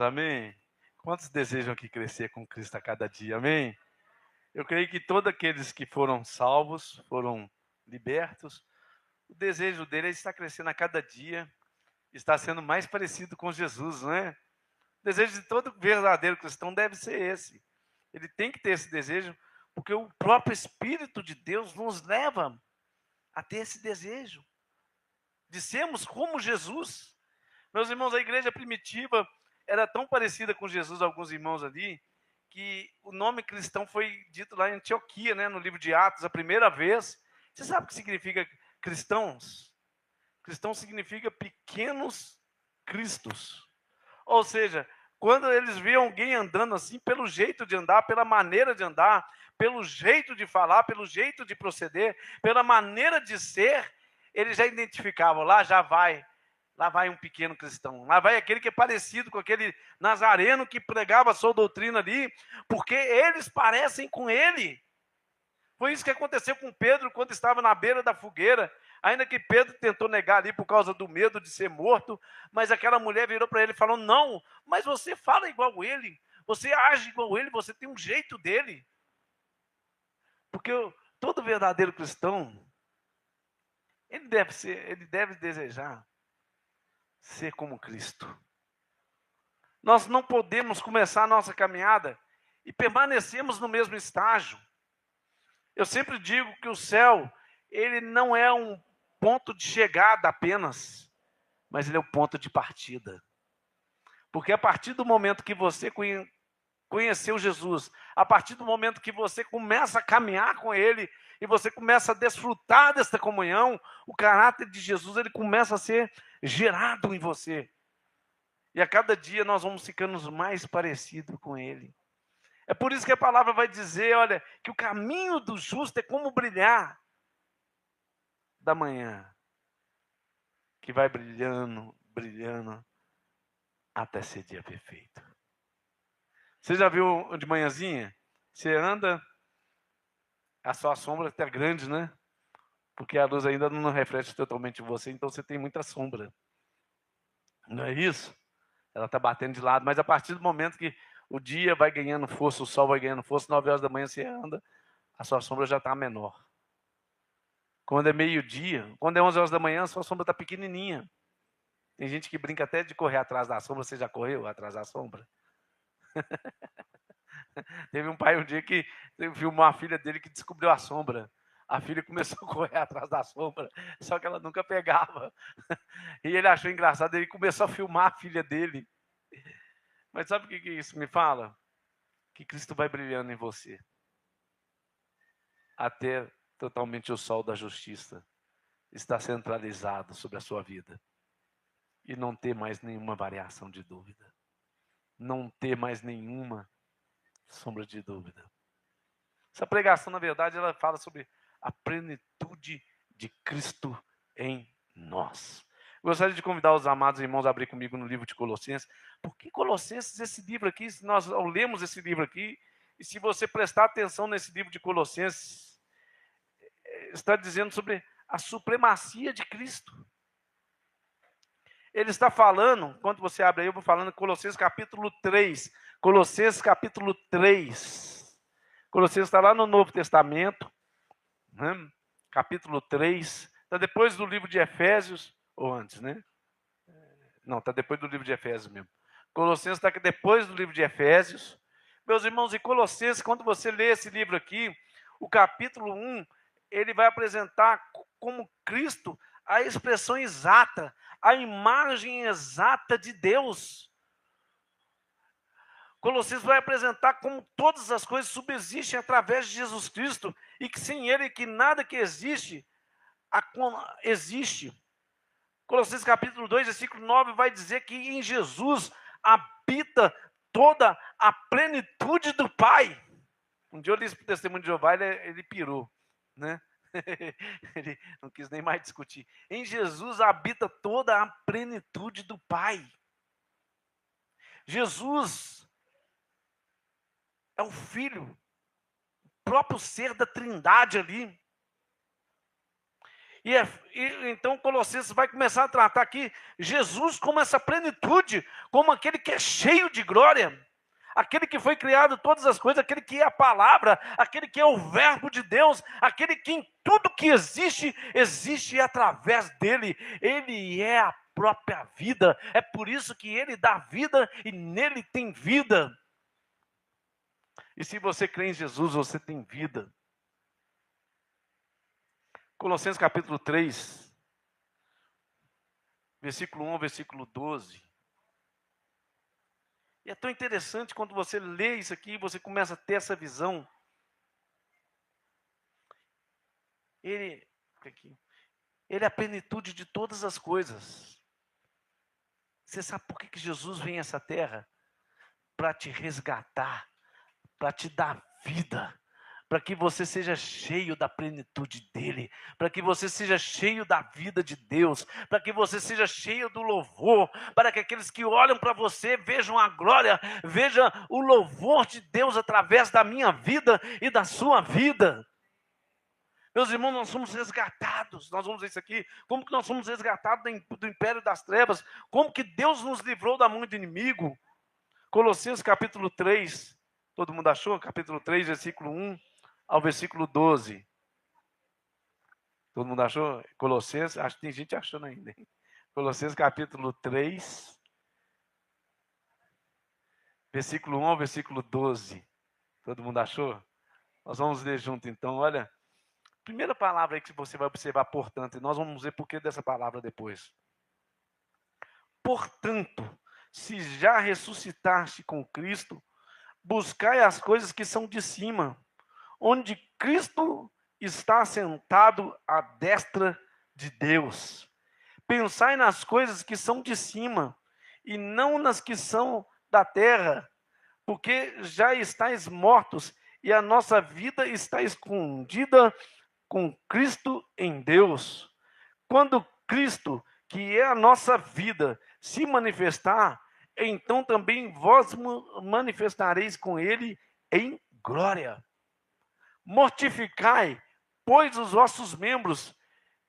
Amém? Quantos desejam aqui crescer com Cristo a cada dia? Amém? Eu creio que todos aqueles que foram salvos, foram libertos, o desejo dele é estar crescendo a cada dia, estar sendo mais parecido com Jesus, não é? O desejo de todo verdadeiro cristão deve ser esse. Ele tem que ter esse desejo, porque o próprio Espírito de Deus nos leva a ter esse desejo de sermos como Jesus. Meus irmãos, a igreja primitiva era tão parecida com Jesus, alguns irmãos ali, que o nome cristão foi dito lá em Antioquia, né, no livro de Atos, a primeira vez. Você sabe o que significa cristãos? Cristão significa pequenos cristos. Ou seja, quando eles viam alguém andando assim, pelo jeito de andar, pela maneira de andar, pelo jeito de falar, pelo jeito de proceder, pela maneira de ser, eles já identificavam, lá vai um pequeno cristão, lá vai aquele que é parecido com aquele nazareno que pregava a sua doutrina ali, porque eles parecem com ele. Foi isso que aconteceu com Pedro quando estava na beira da fogueira, ainda que Pedro tentou negar ali por causa do medo de ser morto, mas aquela mulher virou para ele e falou: não, mas você fala igual ele, você age igual ele, você tem um jeito dele. Porque todo verdadeiro cristão, ele deve desejar ser como Cristo. Nós não podemos começar a nossa caminhada e permanecermos no mesmo estágio. Eu sempre digo que o céu, ele não é um ponto de chegada apenas, mas ele é o ponto de partida. Porque a partir do momento que você conheceu Jesus, a partir do momento que você começa a caminhar com ele e você começa a desfrutar desta comunhão, o caráter de Jesus, ele começa a ser gerado em você. E a cada dia nós vamos ficando mais parecidos com ele. É por isso que a palavra vai dizer, olha, que o caminho do justo é como brilhar da manhã, que vai brilhando, brilhando, até ser dia perfeito. Você já viu de manhãzinha? Você anda, a sua sombra está grande, né? Porque a luz ainda não reflete totalmente em você, então você tem muita sombra. Não é isso? Ela está batendo de lado, mas a partir do momento que o dia vai ganhando força, o sol vai ganhando força, 9 horas da manhã você anda, a sua sombra já está menor. Quando é meio-dia, quando é 11 horas da manhã, a sua sombra está pequenininha. Tem gente que brinca até de correr atrás da sombra. Você já correu atrás da sombra? Teve um pai um dia que filmou a filha dele que descobriu a sombra. A filha começou a correr atrás da sombra, só que ela nunca pegava. E ele achou engraçado, ele começou a filmar a filha dele. Mas sabe o que isso me fala? Que Cristo vai brilhando em você. Até totalmente o sol da justiça está centralizado sobre a sua vida. E não ter mais nenhuma variação de dúvida. Não ter mais nenhuma sombra de dúvida. Essa pregação, na verdade, ela fala sobre a plenitude de Cristo em nós. Gostaria de convidar os amados irmãos a abrir comigo no livro de Colossenses. Porque Colossenses, esse livro aqui, se nós lemos esse livro aqui, e se você prestar atenção nesse livro de Colossenses, está dizendo sobre a supremacia de Cristo. Ele está falando, quando você abre aí, eu vou falando Colossenses capítulo 3. Colossenses capítulo 3. Colossenses está lá no Novo Testamento, né? Capítulo 3. Está depois do livro de Efésios, ou antes, né? Não, está depois do livro de Efésios mesmo. Colossenses está depois do livro de Efésios. Meus irmãos, e Colossenses, quando você lê esse livro aqui, o capítulo 1, ele vai apresentar como Cristo a expressão exata, a imagem exata de Deus. Colossenses vai apresentar como todas as coisas subsistem através de Jesus Cristo e que sem Ele que nada que existe existe. Colossenses capítulo 2, versículo 9 vai dizer que em Jesus habita toda a plenitude do Pai. Um dia eu li isso para o Testemunho de Jeová, ele pirou, né? Ele não quis nem mais discutir. Em Jesus habita toda a plenitude do Pai. Jesus é o Filho, o próprio ser da Trindade ali. Então Colossenses vai começar a tratar aqui Jesus como essa plenitude, como aquele que é cheio de glória, aquele que foi criado todas as coisas, aquele que é a palavra, aquele que é o verbo de Deus, aquele que em tudo que existe, existe através dele. Ele é a própria vida, é por isso que ele dá vida e nele tem vida. E se você crê em Jesus, você tem vida. Colossenses capítulo 3, versículo 1 ao versículo 12. E é tão interessante quando você lê isso aqui, você começa a ter essa visão. Ele é a plenitude de todas as coisas. Você sabe por que Jesus vem a essa terra? Para te resgatar, para te dar vida, para que você seja cheio da plenitude dele, para que você seja cheio da vida de Deus, para que você seja cheio do louvor, para que aqueles que olham para você vejam a glória, vejam o louvor de Deus através da minha vida e da sua vida. Meus irmãos, nós somos resgatados, nós vamos ver isso aqui, como que nós somos resgatados do império das trevas, como que Deus nos livrou da mão do inimigo. Colossenses capítulo 3, todo mundo achou? Capítulo 3, versículo 1 ao versículo 12. Todo mundo achou? Colossenses, acho que tem gente achando ainda. Hein? Colossenses capítulo 3, versículo 1 ao versículo 12. Todo mundo achou? Nós vamos ler junto então, olha. Primeira palavra aí que você vai observar, portanto, e nós vamos ver por que dessa palavra depois. Portanto, se já ressuscitaste com Cristo, buscai as coisas que são de cima, onde Cristo está sentado à destra de Deus. Pensai nas coisas que são de cima, e não nas que são da terra, porque já estáis mortos, e a nossa vida está escondida com Cristo em Deus. Quando Cristo, que é a nossa vida, se manifestar, então também vós manifestareis com ele em glória. Mortificai, pois, os vossos membros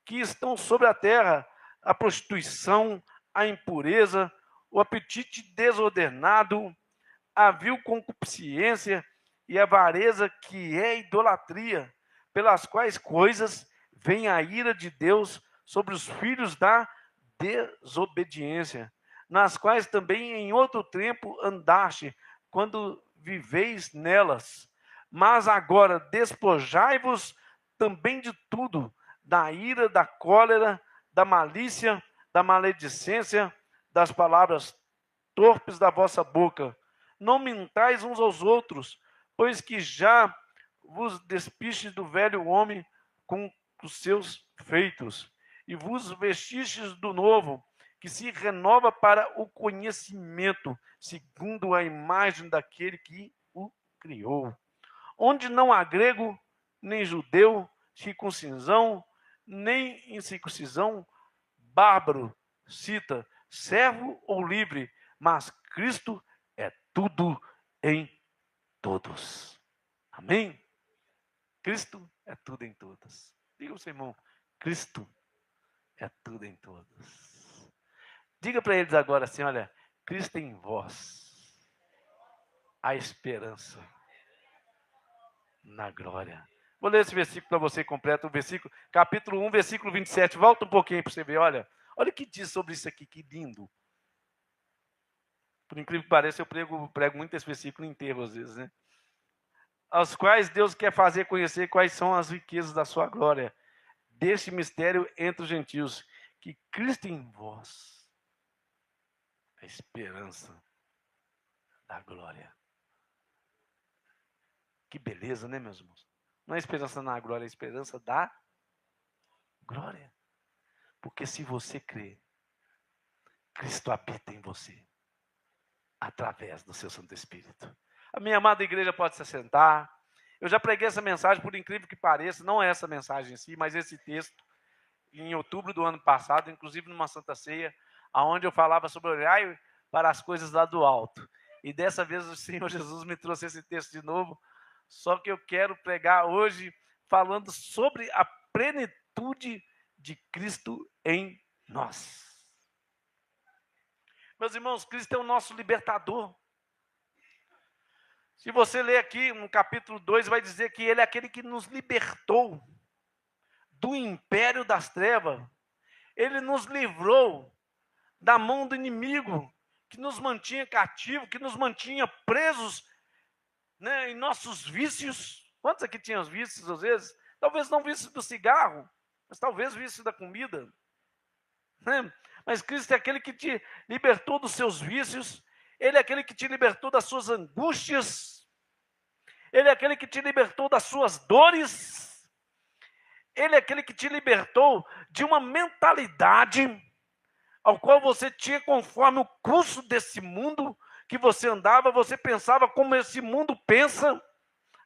que estão sobre a terra, a prostituição, a impureza, o apetite desordenado, a vil concupiscência e a avareza, que é idolatria, pelas quais coisas vem a ira de Deus sobre os filhos da desobediência, nas quais também em outro tempo andaste, quando viveis nelas. Mas agora despojai-vos também de tudo, da ira, da cólera, da malícia, da maledicência, das palavras torpes da vossa boca. Não mintais uns aos outros, pois que já vos despistes do velho homem com os seus feitos, e vos vestistes do novo, que se renova para o conhecimento, segundo a imagem daquele que o criou. Onde não há grego, nem judeu, circuncisão, nem incircuncisão, bárbaro, cita, servo ou livre, mas Cristo é tudo em todos. Amém? Cristo é tudo em todos. Diga ao seu irmão, Cristo é tudo em todos. Diga para eles agora assim, olha, Cristo em vós, a esperança na glória. Vou ler esse versículo para você completo, o versículo, capítulo 1, versículo 27. Volta um pouquinho para você ver, olha o que diz sobre isso aqui, que lindo. Por incrível que pareça, eu prego muito esse versículo inteiro às vezes, né? Aos quais Deus quer fazer conhecer quais são as riquezas da sua glória, deste mistério entre os gentios, que Cristo em vós, a esperança da glória. Que beleza, né, meus irmãos? Não é esperança na glória, é esperança da glória. Porque se você crê, Cristo habita em você, através do seu Santo Espírito. A minha amada igreja pode se assentar. Eu já preguei essa mensagem, por incrível que pareça, não é essa mensagem em si, mas esse texto, em outubro do ano passado, inclusive numa Santa Ceia, onde eu falava sobre olhar para as coisas lá do alto. E dessa vez o Senhor Jesus me trouxe esse texto de novo, só que eu quero pregar hoje falando sobre a plenitude de Cristo em nós. Meus irmãos, Cristo é o nosso libertador. Se você ler aqui no capítulo 2, vai dizer que Ele é aquele que nos libertou do império das trevas. Ele nos livrou da mão do inimigo, que nos mantinha cativos, que nos mantinha presos, né, em nossos vícios. Quantos aqui tinham os vícios às vezes? Talvez não vício do cigarro, mas talvez vício da comida, né? Mas Cristo é aquele que te libertou dos seus vícios. Ele é aquele que te libertou das suas angústias. Ele é aquele que te libertou das suas dores. Ele é aquele que te libertou de uma mentalidade ao qual você tinha conforme o curso desse mundo que você andava. Você pensava como esse mundo pensa,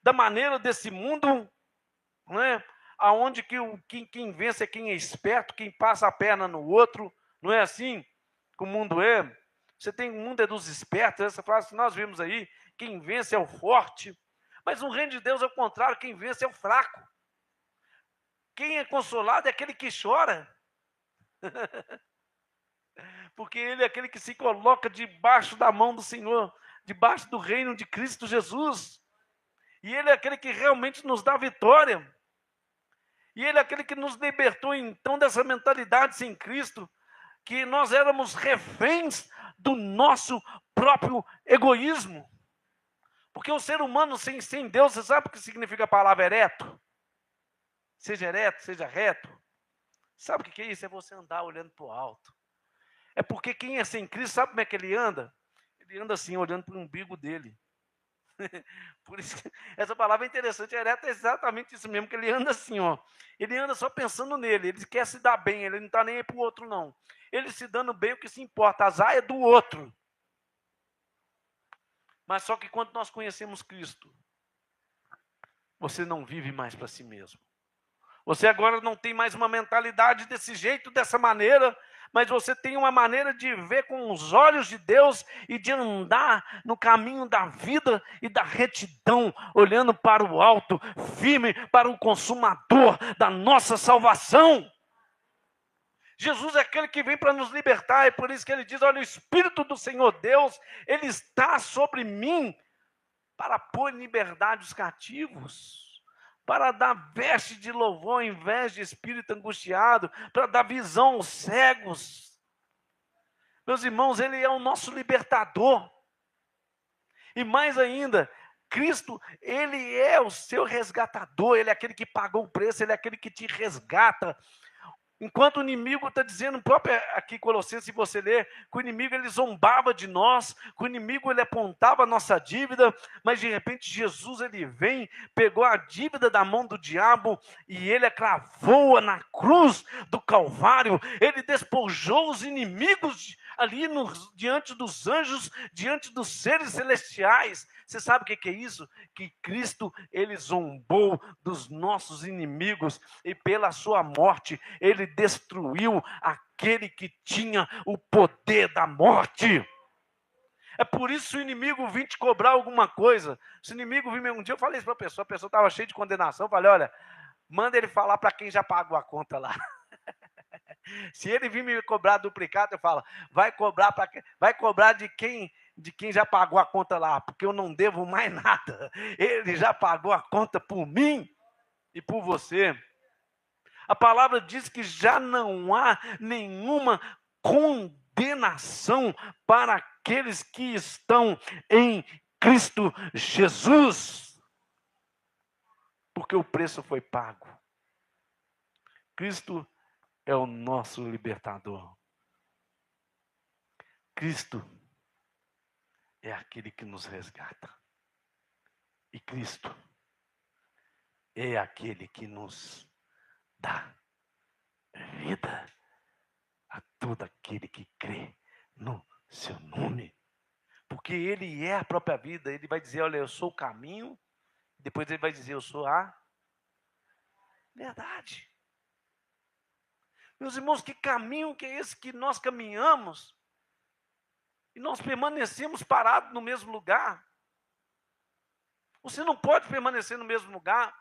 da maneira desse mundo, não é? Aonde quem vence é quem é esperto, quem passa a perna no outro. Não é assim que o mundo é? Você tem o mundo é dos espertos, essa frase que nós vimos aí, quem vence é o forte. Mas no reino de Deus é o contrário, quem vence é o fraco. Quem é consolado é aquele que chora. Porque ele é aquele que se coloca debaixo da mão do Senhor, debaixo do reino de Cristo Jesus. E ele é aquele que realmente nos dá vitória. E ele é aquele que nos libertou então dessa mentalidade sem Cristo, que nós éramos reféns do nosso próprio egoísmo. Porque o ser humano sem Deus, você sabe o que significa a palavra ereto? Seja ereto, seja reto. Sabe o que é isso? É você andar olhando para o alto. É porque quem é sem Cristo, sabe como é que ele anda? Ele anda assim, olhando para o umbigo dele. Por isso que essa palavra é interessante. Ereto é exatamente isso mesmo, que ele anda assim, ó. Ele anda só pensando nele, ele quer se dar bem, ele não está nem aí para o outro, não. Ele se dando bem, o que se importa, azar é do outro. Mas só que quando nós conhecemos Cristo, você não vive mais para si mesmo. Você agora não tem mais uma mentalidade desse jeito, dessa maneira, mas você tem uma maneira de ver com os olhos de Deus e de andar no caminho da vida e da retidão, olhando para o alto, firme para o consumador da nossa salvação. Jesus é aquele que vem para nos libertar, é por isso que ele diz, olha, o Espírito do Senhor Deus, ele está sobre mim para pôr em liberdade os cativos, para dar veste de louvor ao invés de espírito angustiado, para dar visão aos cegos. Meus irmãos, ele é o nosso libertador. E mais ainda, Cristo, ele é o seu resgatador, ele é aquele que pagou o preço, ele é aquele que te resgata. Enquanto o inimigo está dizendo, próprio aqui Colossenses, se você ler, que o inimigo ele zombava de nós, que o inimigo ele apontava a nossa dívida, mas de repente Jesus ele vem, pegou a dívida da mão do diabo e ele a cravou na cruz do Calvário, ele despojou os inimigos ali diante dos anjos, diante dos seres celestiais. Você sabe o que é isso? Que Cristo, ele zombou dos nossos inimigos e pela sua morte, ele destruiu aquele que tinha o poder da morte. É por isso que o inimigo vir te cobrar alguma coisa. Se o inimigo vir, um dia eu falei isso para a pessoa estava cheia de condenação, eu falei, olha, manda ele falar para quem já pagou a conta lá. Se ele vir me cobrar duplicado, eu falo, vai cobrar de quem já pagou a conta lá, porque eu não devo mais nada. Ele já pagou a conta por mim e por você. A palavra diz que já não há nenhuma condenação para aqueles que estão em Cristo Jesus. Porque o preço foi pago. Cristo é o nosso libertador. Cristo é aquele que nos resgata. E Cristo é aquele que nos dá vida a todo aquele que crê no seu nome. Porque ele é a própria vida. Ele vai dizer, olha, eu sou o caminho. Depois ele vai dizer, eu sou a verdade. Meus irmãos, que caminho que é esse que nós caminhamos? E nós permanecemos parados no mesmo lugar. Você não pode permanecer no mesmo lugar.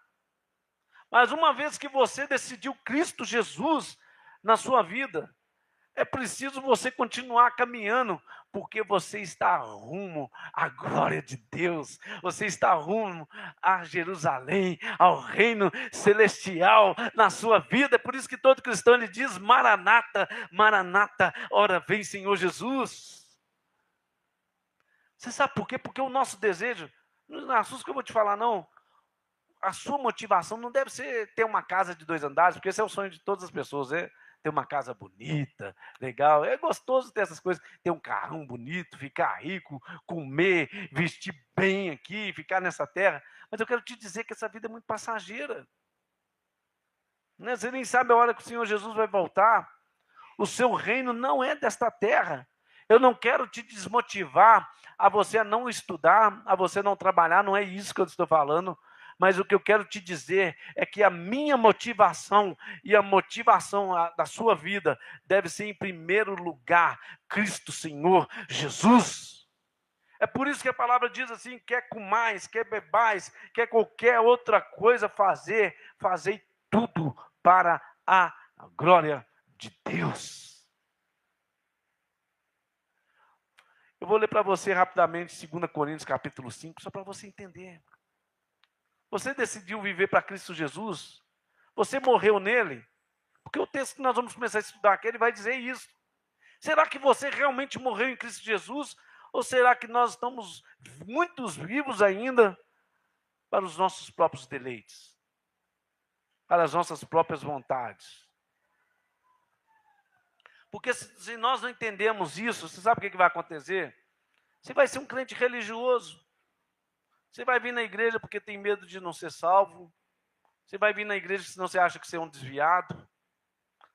Mas uma vez que você decidiu Cristo Jesus, na sua vida. É preciso você continuar caminhando, porque você está rumo à glória de Deus. Você está rumo a Jerusalém, ao reino celestial na sua vida. É por isso que todo cristão ele diz: Maranata, Maranata, ora vem Senhor Jesus. Você sabe por quê? Porque o nosso desejo, não assusta que eu vou te falar não, a sua motivação não deve ser ter uma casa de 2 andares, porque esse é o sonho de todas as pessoas, né? Ter uma casa bonita, legal, é gostoso ter essas coisas, ter um carrão bonito, ficar rico, comer, vestir bem aqui, ficar nessa terra. Mas eu quero te dizer que essa vida é muito passageira. Né? Você nem sabe a hora que o Senhor Jesus vai voltar. O seu reino não é desta terra. Eu não quero te desmotivar a você não estudar, a você não trabalhar, não é isso que eu estou falando. Mas o que eu quero te dizer é que a minha motivação e a motivação da sua vida deve ser, em primeiro lugar, Cristo Senhor Jesus. É por isso que a palavra diz assim: quer comais, quer bebais, quer qualquer outra coisa fazei tudo para a glória de Deus. Eu vou ler para você rapidamente 2 Coríntios capítulo 5, só para você entender. Você decidiu viver para Cristo Jesus? Você morreu nele? Porque o texto que nós vamos começar a estudar aqui, ele vai dizer isso. Será que você realmente morreu em Cristo Jesus? Ou será que nós estamos muitos vivos ainda para os nossos próprios deleites? Para as nossas próprias vontades? Porque se nós não entendemos isso, você sabe o que vai acontecer? Você vai ser um crente religioso. Você vai vir na igreja porque tem medo de não ser salvo. Você vai vir na igreja senão você acha que você é um desviado.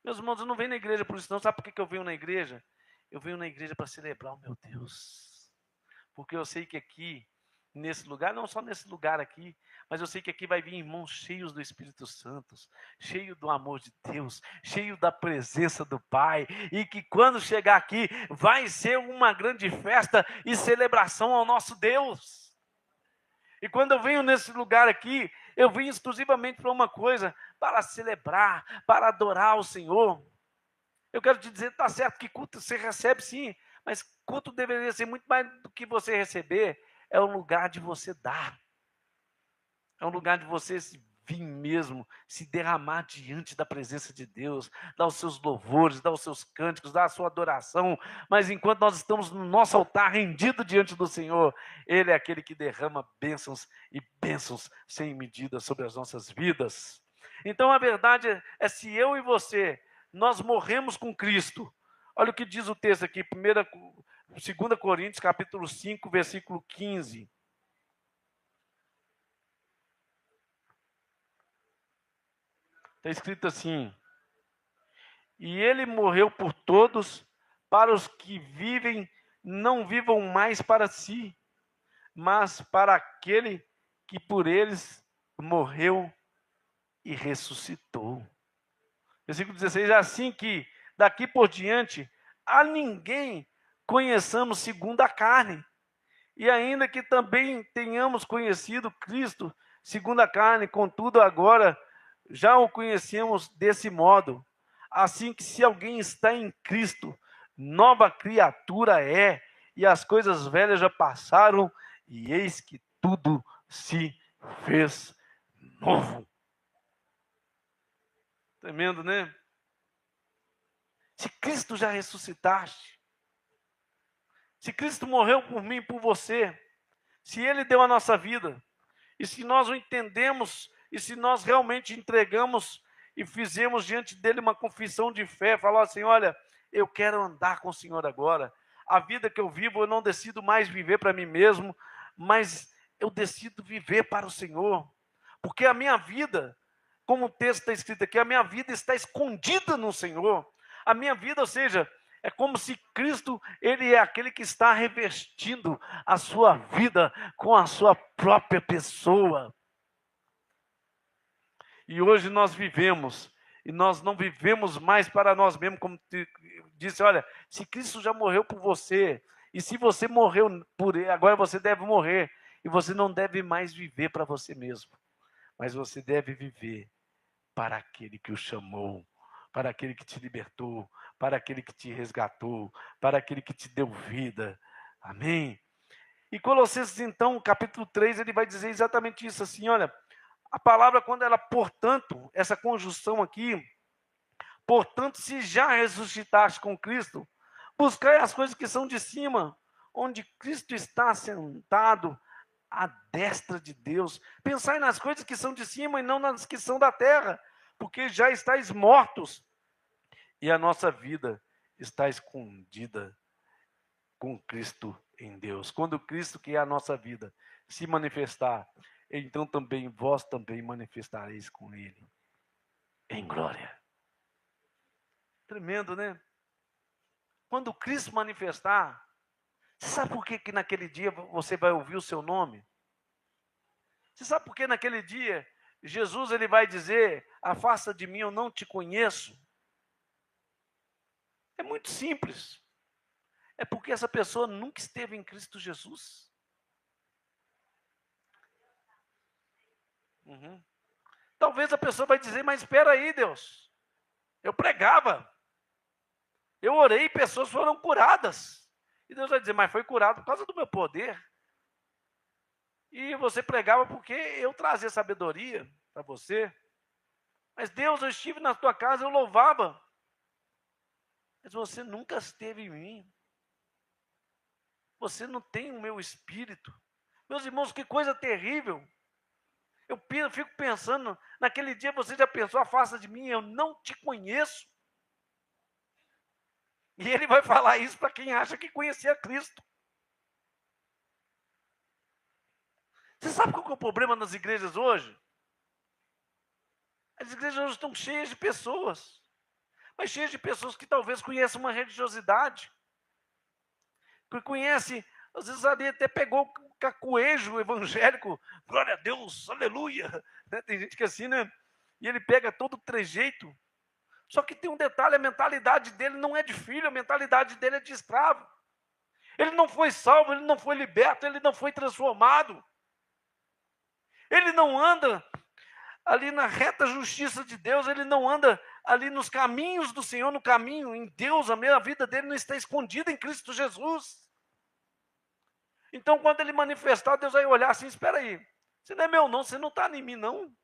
Meus irmãos, eu não venho na igreja por isso não. Sabe por que eu venho na igreja? Eu venho na igreja para celebrar o meu Deus. Porque eu sei que aqui, nesse lugar, não só nesse lugar aqui, mas eu sei que aqui vai vir irmãos cheios do Espírito Santo, cheios do amor de Deus, cheios da presença do Pai, e que quando chegar aqui, vai ser uma grande festa e celebração ao nosso Deus. E quando eu venho nesse lugar aqui, eu venho exclusivamente para uma coisa, para celebrar, para adorar o Senhor. Eu quero te dizer, está certo que culto você recebe sim, mas culto deveria ser muito mais do que você receber. É um lugar de você dar. É um lugar de você se vir mesmo, se derramar diante da presença de Deus, dar os seus louvores, dar os seus cânticos, dar a sua adoração. Mas enquanto nós estamos no nosso altar rendido diante do Senhor, Ele é aquele que derrama bênçãos e bênçãos sem medida sobre as nossas vidas. Então a verdade é, se eu e você, nós morremos com Cristo. Olha o que diz o texto aqui, 2 Coríntios capítulo 5, versículo 15. Está escrito assim: e ele morreu por todos, para os que vivem, não vivam mais para si, mas para aquele que por eles morreu e ressuscitou. Versículo 16, assim que daqui por diante a ninguém conheçamos segundo a carne, e ainda que também tenhamos conhecido Cristo segundo a carne, contudo agora já o conhecemos desse modo. Assim que se alguém está em Cristo, nova criatura é, e as coisas velhas já passaram, e eis que tudo se fez novo. Tremendo, né? Se Cristo já ressuscitaste, se Cristo morreu por mim e por você, se Ele deu a nossa vida, e se nós o entendemos, e se nós realmente entregamos e fizemos diante dele uma confissão de fé, falar assim: olha, eu quero andar com o Senhor agora, a vida que eu vivo, eu não decido mais viver para mim mesmo, mas eu decido viver para o Senhor, porque a minha vida, como o texto está escrito aqui, a minha vida está escondida no Senhor, a minha vida, ou seja, é como se Cristo, Ele é aquele que está revestindo a sua vida com a sua própria pessoa. E hoje nós vivemos, e nós não vivemos mais para nós mesmos, como disse, olha, se Cristo já morreu por você, e se você morreu por ele, agora você deve morrer, e você não deve mais viver para você mesmo, mas você deve viver para aquele que o chamou, para aquele que te libertou, para aquele que te resgatou, para aquele que te deu vida. Amém? E Colossenses, então, capítulo 3, ele vai dizer exatamente isso, assim, olha, a palavra, quando ela, portanto, essa conjunção aqui, portanto, se já ressuscitaste com Cristo, buscai as coisas que são de cima, onde Cristo está sentado à destra de Deus. Pensai nas coisas que são de cima e não nas que são da terra, porque já estáis mortos e a nossa vida está escondida com Cristo em Deus. Quando Cristo, que é a nossa vida, se manifestar, então também vós também manifestareis com Ele em glória. Tremendo, né? Quando Cristo manifestar, você sabe por que naquele dia você vai ouvir o seu nome? Você sabe por que naquele dia Jesus ele vai dizer: afasta de mim, eu não te conheço? É muito simples. É porque essa pessoa nunca esteve em Cristo Jesus. Talvez a pessoa vai dizer: mas espera aí, Deus, eu pregava, eu orei e pessoas foram curadas. E Deus vai dizer: mas foi curado por causa do meu poder. E você pregava porque eu trazia sabedoria para você. Mas Deus, eu estive na tua casa, eu louvava. Mas você nunca esteve em mim. Você não tem o meu espírito. Meus irmãos, que coisa terrível. Eu fico pensando, naquele dia você já pensou: afasta de mim, eu não te conheço. E ele vai falar isso para quem acha que conhecia Cristo. Você sabe qual que é o problema nas igrejas hoje? As igrejas hoje estão cheias de pessoas, mas cheias de pessoas que talvez conheçam uma religiosidade, que conhece, às vezes ali até pegou o cacuejo evangélico, glória a Deus, aleluia, né? Tem gente que é assim, né? E ele pega todo o trejeito, só que tem um detalhe: a mentalidade dele não é de filho, a mentalidade dele é de escravo. Ele não foi salvo, ele não foi liberto, ele não foi transformado. Ele não anda ali na reta justiça de Deus, ele não anda ali nos caminhos do Senhor, no caminho em Deus. A vida dele não está escondida em Cristo Jesus. Então, quando ele manifestar, Deus vai olhar assim: espera aí, você não é meu não, você não está em mim não,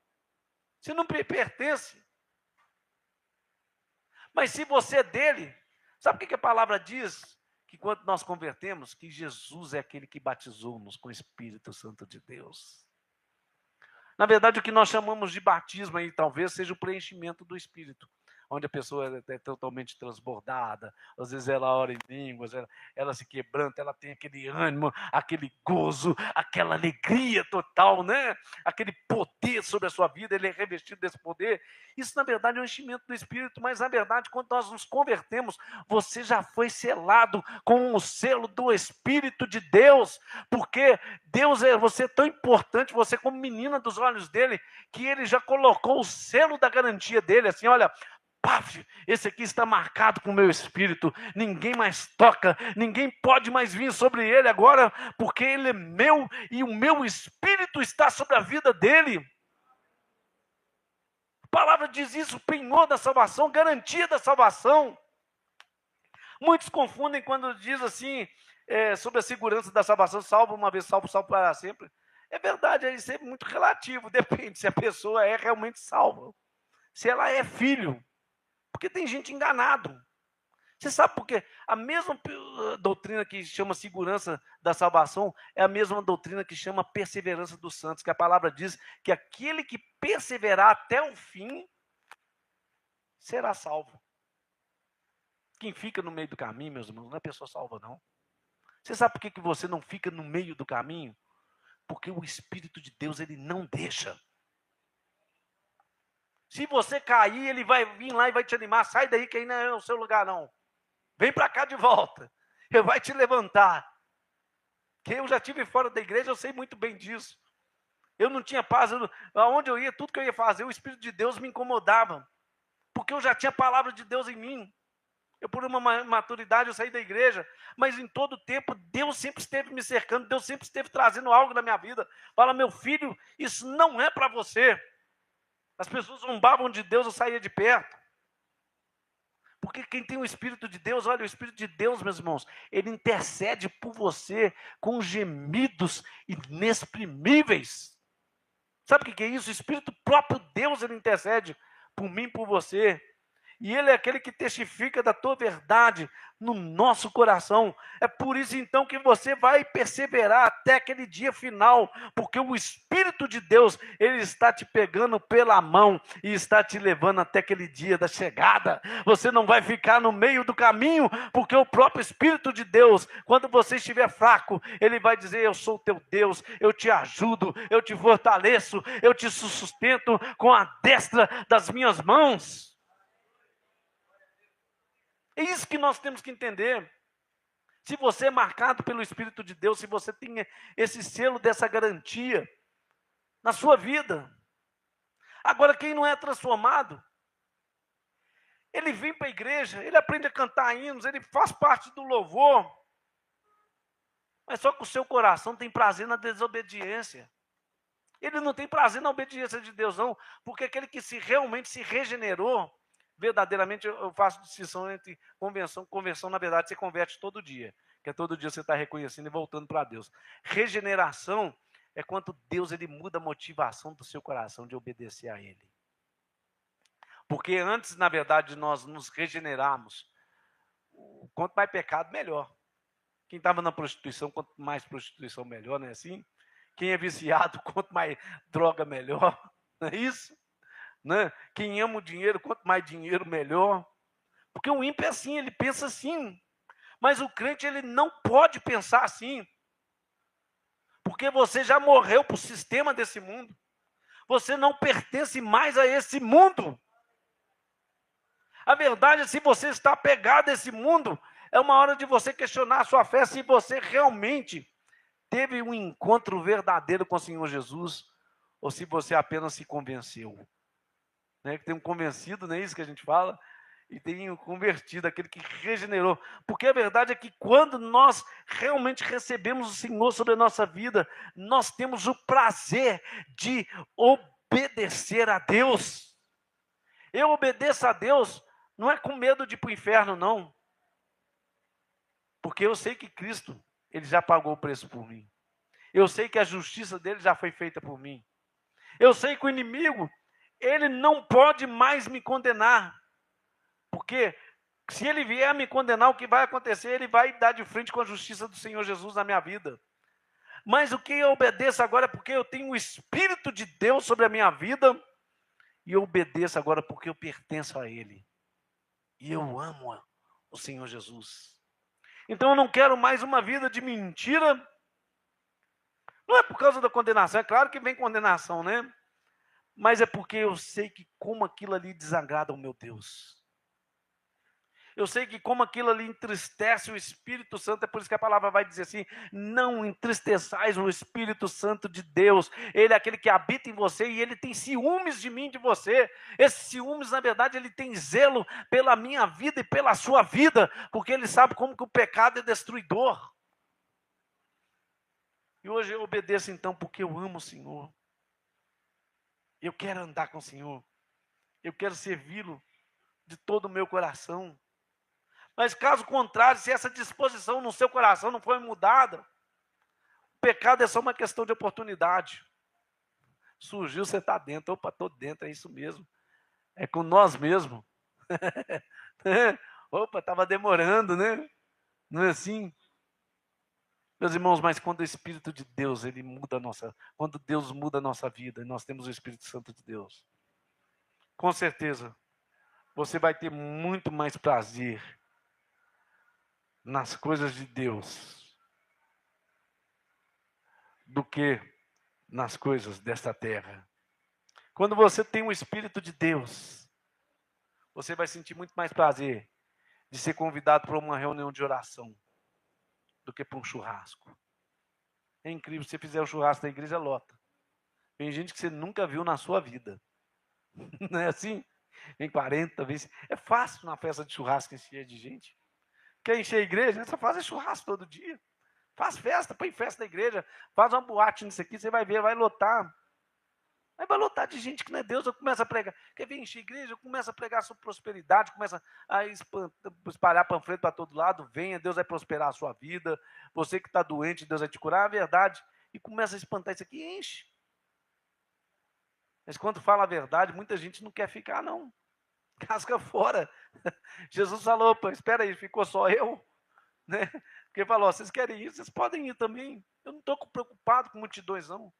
você não me pertence. Mas se você é dele, sabe o que a palavra diz? Que quando nós convertemos, que Jesus é aquele que batizou-nos com o Espírito Santo de Deus. Na verdade, o que nós chamamos de batismo aí talvez seja o preenchimento do Espírito, onde a pessoa é totalmente transbordada, às vezes ela ora em línguas, ela se quebranta, ela tem aquele ânimo, aquele gozo, aquela alegria total, né? Aquele poder sobre a sua vida, ele é revestido desse poder. Isso, na verdade, é um enchimento do Espírito, mas, na verdade, quando nós nos convertemos, você já foi selado com o selo do Espírito de Deus, porque Deus é você tão importante, você como menina dos olhos dele, que ele já colocou o selo da garantia dele, assim, olha, paf, esse aqui está marcado com o meu espírito, ninguém mais toca, ninguém pode mais vir sobre ele agora, porque ele é meu e o meu espírito está sobre a vida dele. A palavra diz isso: penhor da salvação, garantia da salvação. Muitos confundem quando diz assim, sobre a segurança da salvação: salvo uma vez, salvo para sempre. É verdade, isso é muito relativo, depende se a pessoa é realmente salva, se ela é filho. Porque tem gente enganado. Você sabe por quê? A mesma doutrina que chama segurança da salvação é a mesma doutrina que chama perseverança dos santos, que a palavra diz que aquele que perseverar até o fim será salvo. Quem fica no meio do caminho, meus irmãos, não é pessoa salva, não. Você sabe por que você não fica no meio do caminho? Porque o Espírito de Deus, ele não deixa. Se você cair, ele vai vir lá e vai te animar: sai daí que aí não é o seu lugar não. Vem para cá de volta. Ele vai te levantar. Que eu já estive fora da igreja, eu sei muito bem disso. Eu não tinha paz, aonde eu ia, tudo que eu ia fazer, o Espírito de Deus me incomodava. Porque eu já tinha a palavra de Deus em mim. Eu, por uma maturidade, eu saí da igreja, mas em todo tempo, Deus sempre esteve me cercando, Deus sempre esteve trazendo algo na minha vida. Fala: meu filho, isso não é para você. As pessoas zombavam de Deus, eu saía de perto. Porque quem tem o Espírito de Deus, olha, o Espírito de Deus, meus irmãos, ele intercede por você com gemidos inexprimíveis. Sabe o que é isso? O Espírito próprio Deus, ele intercede por mim, por você. E Ele é aquele que testifica da tua verdade no nosso coração. É por isso então que você vai perseverar até aquele dia final, porque o Espírito de Deus, Ele está te pegando pela mão e está te levando até aquele dia da chegada. Você não vai ficar no meio do caminho, porque o próprio Espírito de Deus, quando você estiver fraco, Ele vai dizer: eu sou teu Deus, eu te ajudo, eu te fortaleço, eu te sustento com a destra das minhas mãos. É isso que nós temos que entender. Se você é marcado pelo Espírito de Deus, se você tem esse selo dessa garantia na sua vida. Agora, quem não é transformado, ele vem para a igreja, ele aprende a cantar hinos, ele faz parte do louvor, mas só que o seu coração tem prazer na desobediência. Ele não tem prazer na obediência de Deus, não, porque aquele que realmente se regenerou, verdadeiramente, eu faço distinção entre conversão, na verdade, você converte todo dia, que é todo dia você está reconhecendo e voltando para Deus. Regeneração é quando Deus, ele muda a motivação do seu coração de obedecer a Ele. Porque antes, na verdade, de nós nos regenerarmos, quanto mais pecado, melhor. Quem estava na prostituição, quanto mais prostituição, melhor, não é assim? Quem é viciado, quanto mais droga, melhor, não é isso? Né? Quem ama o dinheiro, quanto mais dinheiro, melhor. Porque o ímpio é assim, ele pensa assim. Mas o crente, ele não pode pensar assim. Porque você já morreu para o sistema desse mundo. Você não pertence mais a esse mundo. A verdade é, se você está apegado a esse mundo, é uma hora de você questionar a sua fé, se você realmente teve um encontro verdadeiro com o Senhor Jesus, ou se você apenas se convenceu. Né? Tem um convencido, não é isso que a gente fala? E tem um convertido, aquele que regenerou. Porque a verdade é que quando nós realmente recebemos o Senhor sobre a nossa vida, nós temos o prazer de obedecer a Deus. Eu obedeço a Deus, não é com medo de ir para o inferno, não. Porque eu sei que Cristo, Ele já pagou o preço por mim. Eu sei que a justiça dele já foi feita por mim. Eu sei que o inimigo, ele não pode mais me condenar. Porque se ele vier me condenar, o que vai acontecer? Ele vai dar de frente com a justiça do Senhor Jesus na minha vida. Mas o que eu obedeço agora é porque eu tenho o Espírito de Deus sobre a minha vida. E eu obedeço agora porque eu pertenço a Ele. E eu amo o Senhor Jesus. Então eu não quero mais uma vida de mentira. Não é por causa da condenação, é claro que vem condenação, né? Mas é porque eu sei que como aquilo ali desagrada ao meu Deus. Eu sei que como aquilo ali entristece o Espírito Santo, é por isso que a palavra vai dizer assim: não entristeçais o Espírito Santo de Deus. Ele é aquele que habita em você e ele tem ciúmes de mim, de você. Esses ciúmes, na verdade, ele tem zelo pela minha vida e pela sua vida, porque ele sabe como que o pecado é destruidor. E hoje eu obedeço então porque eu amo o Senhor. Eu quero andar com o Senhor. Eu quero servi-lo de todo o meu coração. Mas caso contrário, se essa disposição no seu coração não for mudada, o pecado é só uma questão de oportunidade. Surgiu, você está dentro. Opa, estou dentro, é isso mesmo. É com nós mesmos. Opa, estava demorando, né? Não é assim? Meus irmãos, mas quando o Espírito de Deus, ele muda a nossa, quando Deus muda a nossa vida, e nós temos o Espírito Santo de Deus, com certeza, você vai ter muito mais prazer nas coisas de Deus do que nas coisas desta terra. Quando você tem o Espírito de Deus, você vai sentir muito mais prazer de ser convidado para uma reunião de oração do que para um churrasco. É incrível, se você fizer o churrasco da igreja, lota. Tem gente que você nunca viu na sua vida. Não é assim? Em 40 vezes. É fácil na festa de churrasco encher de gente. Quer encher a igreja? Só faz churrasco todo dia. Faz festa, põe festa na igreja. Faz uma boate nisso aqui, você vai ver, vai lotar. Aí vai lotar de gente que não é Deus, eu começo a pregar. Quer vir encher a igreja? Eu começo a pregar sobre prosperidade, começa a espalhar panfleto para todo lado. Venha, Deus vai prosperar a sua vida. Você que está doente, Deus vai te curar, é a verdade. E começa a espantar isso aqui, enche. Mas quando fala a verdade, muita gente não quer ficar, não. Casca fora. Jesus falou, opa, espera aí, ficou só eu? Né? Porque falou, vocês querem ir, vocês podem ir também. Eu não estou preocupado com multidões, não.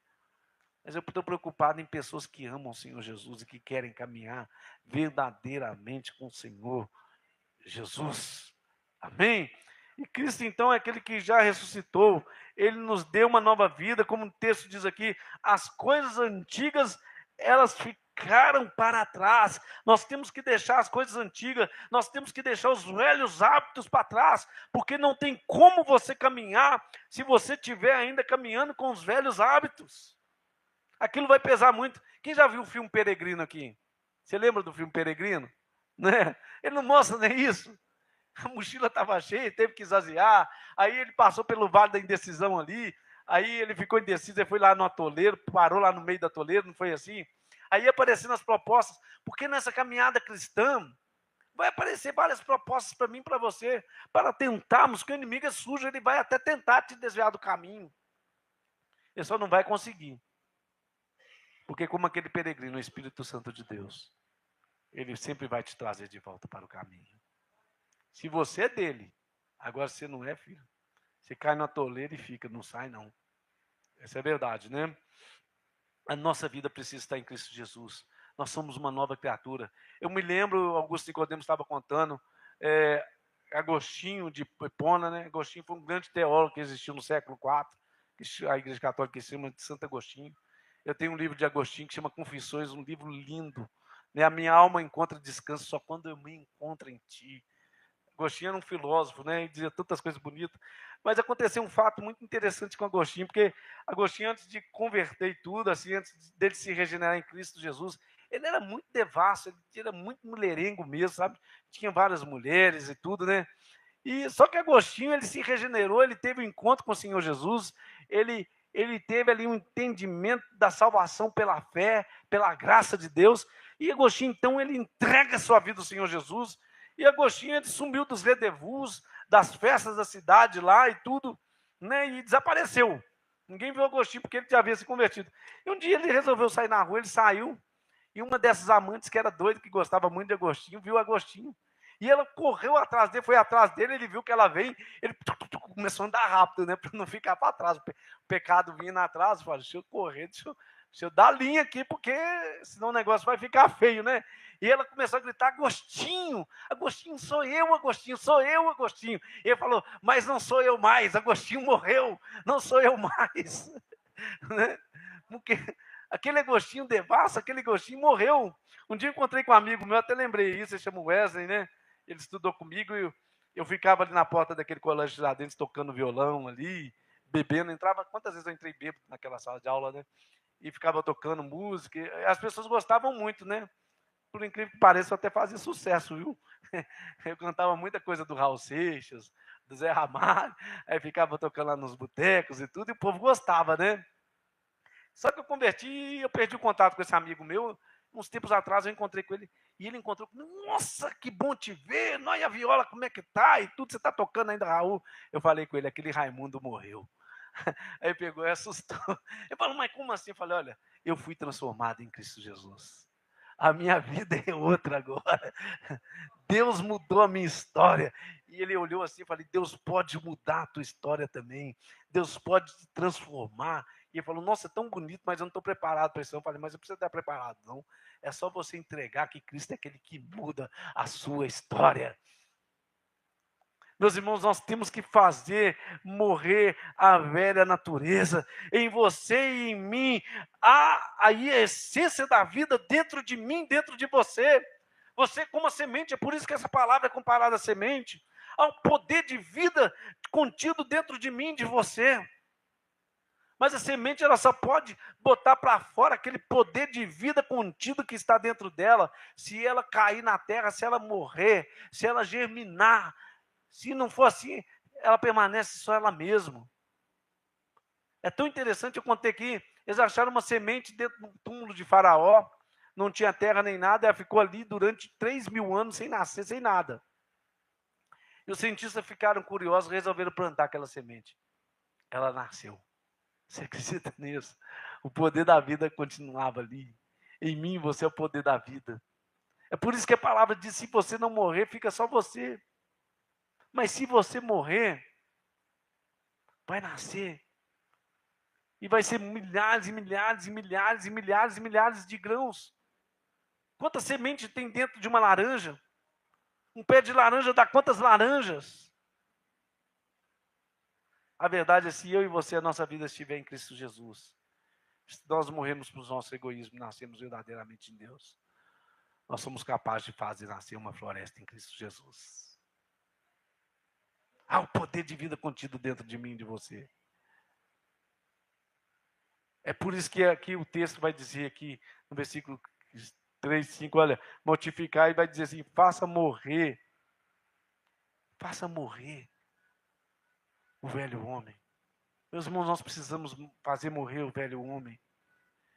Mas eu estou preocupado em pessoas que amam o Senhor Jesus e que querem caminhar verdadeiramente com o Senhor Jesus. Amém? E Cristo, então, é aquele que já ressuscitou. Ele nos deu uma nova vida, como o texto diz aqui, as coisas antigas, elas ficaram para trás. Nós temos que deixar as coisas antigas, nós temos que deixar os velhos hábitos para trás, porque não tem como você caminhar se você estiver ainda caminhando com os velhos hábitos. Aquilo vai pesar muito. Quem já viu o filme Peregrino aqui? Você lembra do filme Peregrino? Né? Ele não mostra nem isso. A mochila estava cheia, teve que esvaziar. Aí ele passou pelo vale da indecisão ali. Aí ele ficou indeciso, ele foi lá no atoleiro, parou lá no meio do atoleiro, não foi assim? Aí aparecendo as propostas, porque nessa caminhada cristã vai aparecer várias propostas para mim e para você, para tentarmos, que o inimigo é sujo, ele vai até tentar te desviar do caminho. Ele só não vai conseguir. Porque como aquele peregrino, o Espírito Santo de Deus, ele sempre vai te trazer de volta para o caminho. Se você é dele, agora você não é, filho, você cai na toleira e fica, não sai não. Essa é a verdade, né? A nossa vida precisa estar em Cristo Jesus. Nós somos uma nova criatura. Eu me lembro, Augusto Nicodemo estava contando, Agostinho de Hipona, né? Agostinho foi um grande teólogo que existiu no século IV, a Igreja Católica se chama de Santo Agostinho. Eu tenho um livro de Agostinho que chama Confissões, um livro lindo. Né? A minha alma encontra descanso só quando eu me encontro em ti. Agostinho era um filósofo, né? E dizia tantas coisas bonitas. Mas aconteceu um fato muito interessante com Agostinho, porque Agostinho, antes de converter e tudo, assim, antes dele se regenerar em Cristo Jesus, ele era muito devasso, ele era muito mulherengo mesmo, sabe? Tinha várias mulheres e tudo, né? E só que Agostinho, ele se regenerou, ele teve um encontro com o Senhor Jesus, ele teve ali um entendimento da salvação pela fé, pela graça de Deus, e Agostinho, então, ele entrega a sua vida ao Senhor Jesus, e Agostinho, ele sumiu dos rendezvous, das festas da cidade lá e tudo, né, e desapareceu. Ninguém viu Agostinho porque ele já havia se convertido. E um dia ele resolveu sair na rua, ele saiu, e uma dessas amantes que era doida, que gostava muito de Agostinho, viu Agostinho. E ela correu atrás dele, foi atrás dele, ele viu que ela veio, ele começou a andar rápido, né, para não ficar para trás. O pecado vindo atrás, falou, deixa eu correr, deixa eu dar linha aqui, porque senão o negócio vai ficar feio, né? E ela começou a gritar, Agostinho, Agostinho, sou eu, Agostinho, sou eu, Agostinho. E ele falou, mas não sou eu mais, Agostinho morreu, não sou eu mais. Né? Porque aquele Agostinho devasso, aquele Agostinho morreu. Um dia eu encontrei com um amigo meu, até lembrei isso, ele chama Wesley, né? Ele estudou comigo e eu ficava ali na porta daquele colégio lá dentro, tocando violão ali, bebendo. Entrava, quantas vezes eu entrei bêbado naquela sala de aula, né? E ficava tocando música. As pessoas gostavam muito, né? Por incrível que pareça, eu até fazia sucesso, viu? Eu cantava muita coisa do Raul Seixas, do Zé Ramalho, aí ficava tocando lá nos botecos e tudo, e o povo gostava, né? Só que eu converti e eu perdi o contato com esse amigo meu. Uns tempos atrás eu encontrei com ele e ele encontrou comigo. Nossa, que bom te ver. Nós, a viola, como é que tá? E tudo, você tá tocando ainda, Raul? Eu falei com ele, aquele Raimundo morreu. Aí pegou e assustou. Ele falou, mas como assim? Eu falei, olha, eu fui transformado em Cristo Jesus. A minha vida é outra agora. Deus mudou a minha história. E ele olhou assim e falei, Deus pode mudar a tua história também. Deus pode te transformar. E ele falou, nossa, é tão bonito, mas eu não estou preparado para isso. Eu falei, mas eu preciso estar preparado, não. É só você entregar que Cristo é aquele que muda a sua história. Meus irmãos, nós temos que fazer morrer a velha natureza. Em você e em mim, há aí a essência da vida dentro de mim, dentro de você. Você como a semente, é por isso que essa palavra é comparada à semente. Há um poder de vida contido dentro de mim, de você. Mas a semente, ela só pode botar para fora aquele poder de vida contido que está dentro dela, se ela cair na terra, se ela morrer, se ela germinar. Se não for assim, ela permanece só ela mesma. É tão interessante, eu contei aqui, Eles acharam uma semente dentro do túmulo de Faraó, não tinha terra nem nada, ela ficou ali durante 3.000 anos sem nascer, sem nada. E os cientistas ficaram curiosos, resolveram plantar aquela semente. Ela nasceu. Você acredita nisso? O poder da vida continuava ali. Em mim, você é o poder da vida. É por isso que a palavra diz: se você não morrer, fica só você. Mas se você morrer, vai nascer. E vai ser milhares e milhares e milhares e milhares e milhares de grãos. Quanta semente tem dentro de uma laranja? Um pé de laranja dá quantas laranjas? A verdade é, se eu e você, a nossa vida estiver em Cristo Jesus, se nós morremos para o nosso egoísmo e nascemos verdadeiramente em Deus, nós somos capazes de fazer nascer uma floresta em Cristo Jesus. Há o poder de vida contido dentro de mim e de você. É por isso que aqui o texto vai dizer aqui, no versículo 3, 5, olha, mortificar, e vai dizer assim, faça morrer o velho homem. Meus irmãos, nós precisamos fazer morrer o velho homem.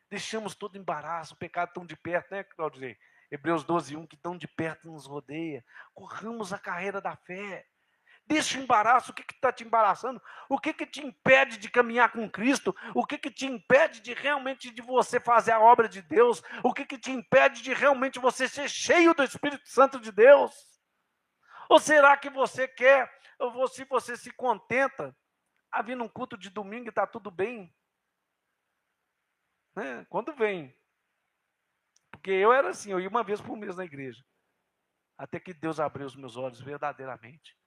Deixamos todo embaraço, o pecado tão de perto, né, Claudio? Hebreus 12, 1, que tão de perto nos rodeia. Corramos a carreira da fé. Deixa o embaraço, o que está te embaraçando? O que te impede de caminhar com Cristo? O que te impede de realmente de você fazer a obra de Deus? O que te impede de realmente você ser cheio do Espírito Santo de Deus? Ou será que você quer, ou se você se contenta a vir num culto de domingo e está tudo bem? Né? Quando vem. Porque eu era assim, eu ia uma vez por mês na igreja. Até que Deus abriu os meus olhos verdadeiramente.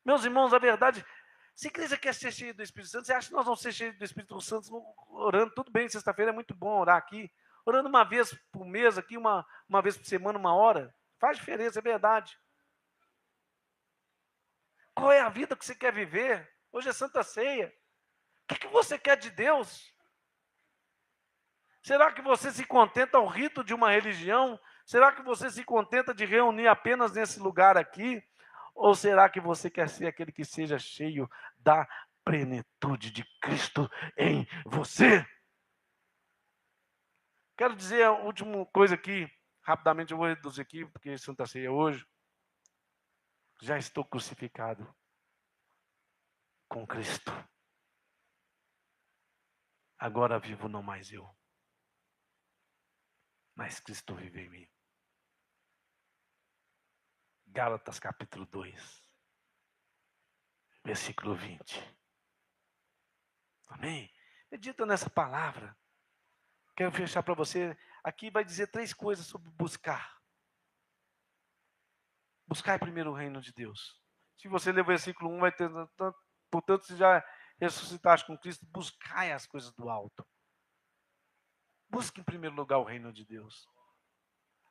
Meus irmãos, a verdade, se a igreja quer ser cheia do Espírito Santo, você acha que nós vamos ser cheios do Espírito Santo orando? Tudo bem, sexta-feira é muito bom orar aqui. Orando uma vez por mês aqui, uma vez por semana, 1 hora. Faz diferença, é verdade. Qual é a vida que você quer viver? Hoje é Santa Ceia. O que você quer de Deus? Será que você se contenta ao rito de uma religião? Será que você se contenta de reunir apenas nesse lugar aqui? Ou será que você quer ser aquele que seja cheio da plenitude de Cristo em você? Quero dizer a última coisa aqui, rapidamente eu vou reduzir aqui, porque Santa Ceia hoje. Já estou crucificado com Cristo. Agora vivo não mais eu, mas Cristo vive em mim. Gálatas capítulo 2, versículo 20. Amém? Medita nessa palavra. Quero fechar para você. Aqui vai dizer 3 coisas sobre buscar. Buscar primeiro o reino de Deus. Se você ler o versículo 1, vai ter, portanto, se já ressuscitaste com Cristo, buscai as coisas do alto. Busque em primeiro lugar o reino de Deus.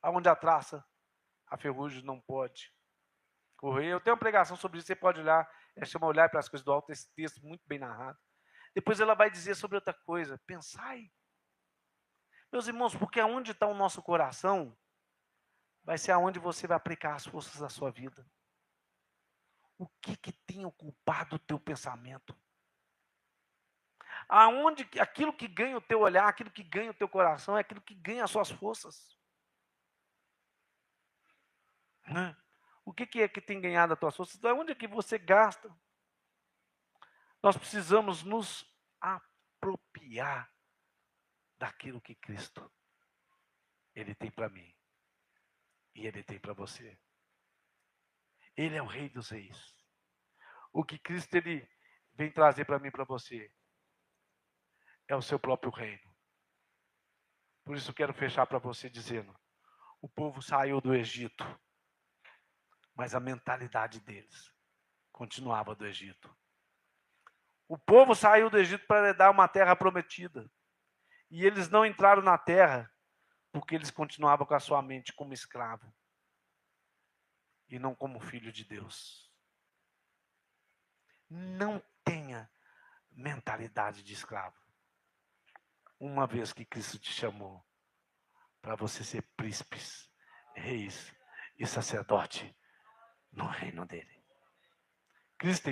Aonde a traça, a ferrugem não pode correr. Eu tenho uma pregação sobre isso, você pode olhar, chama Olhar para as Coisas do Alto, esse texto muito bem narrado. Depois ela vai dizer sobre outra coisa, pensai. Meus irmãos, porque aonde está o nosso coração, vai ser aonde você vai aplicar as forças da sua vida. O que tem ocupado o teu pensamento? Aonde aquilo que ganha o teu olhar, aquilo que ganha o teu coração, é aquilo que ganha as suas forças. Né? O que é que tem ganhado as tuas forças? Onde é que você gasta? Nós precisamos nos apropriar daquilo que Cristo Ele tem para mim e Ele tem para você. Ele é o Rei dos Reis. O que Cristo Ele vem trazer para mim e para você é o seu próprio reino. Por isso eu quero fechar para você dizendo, o povo saiu do Egito, mas a mentalidade deles continuava do Egito. O povo saiu do Egito para herdar uma terra prometida. E eles não entraram na terra porque eles continuavam com a sua mente como escravo e não como filho de Deus. Não tenha mentalidade de escravo. Uma vez que Cristo te chamou para você ser príncipes, reis e sacerdote no reino dele. Cristo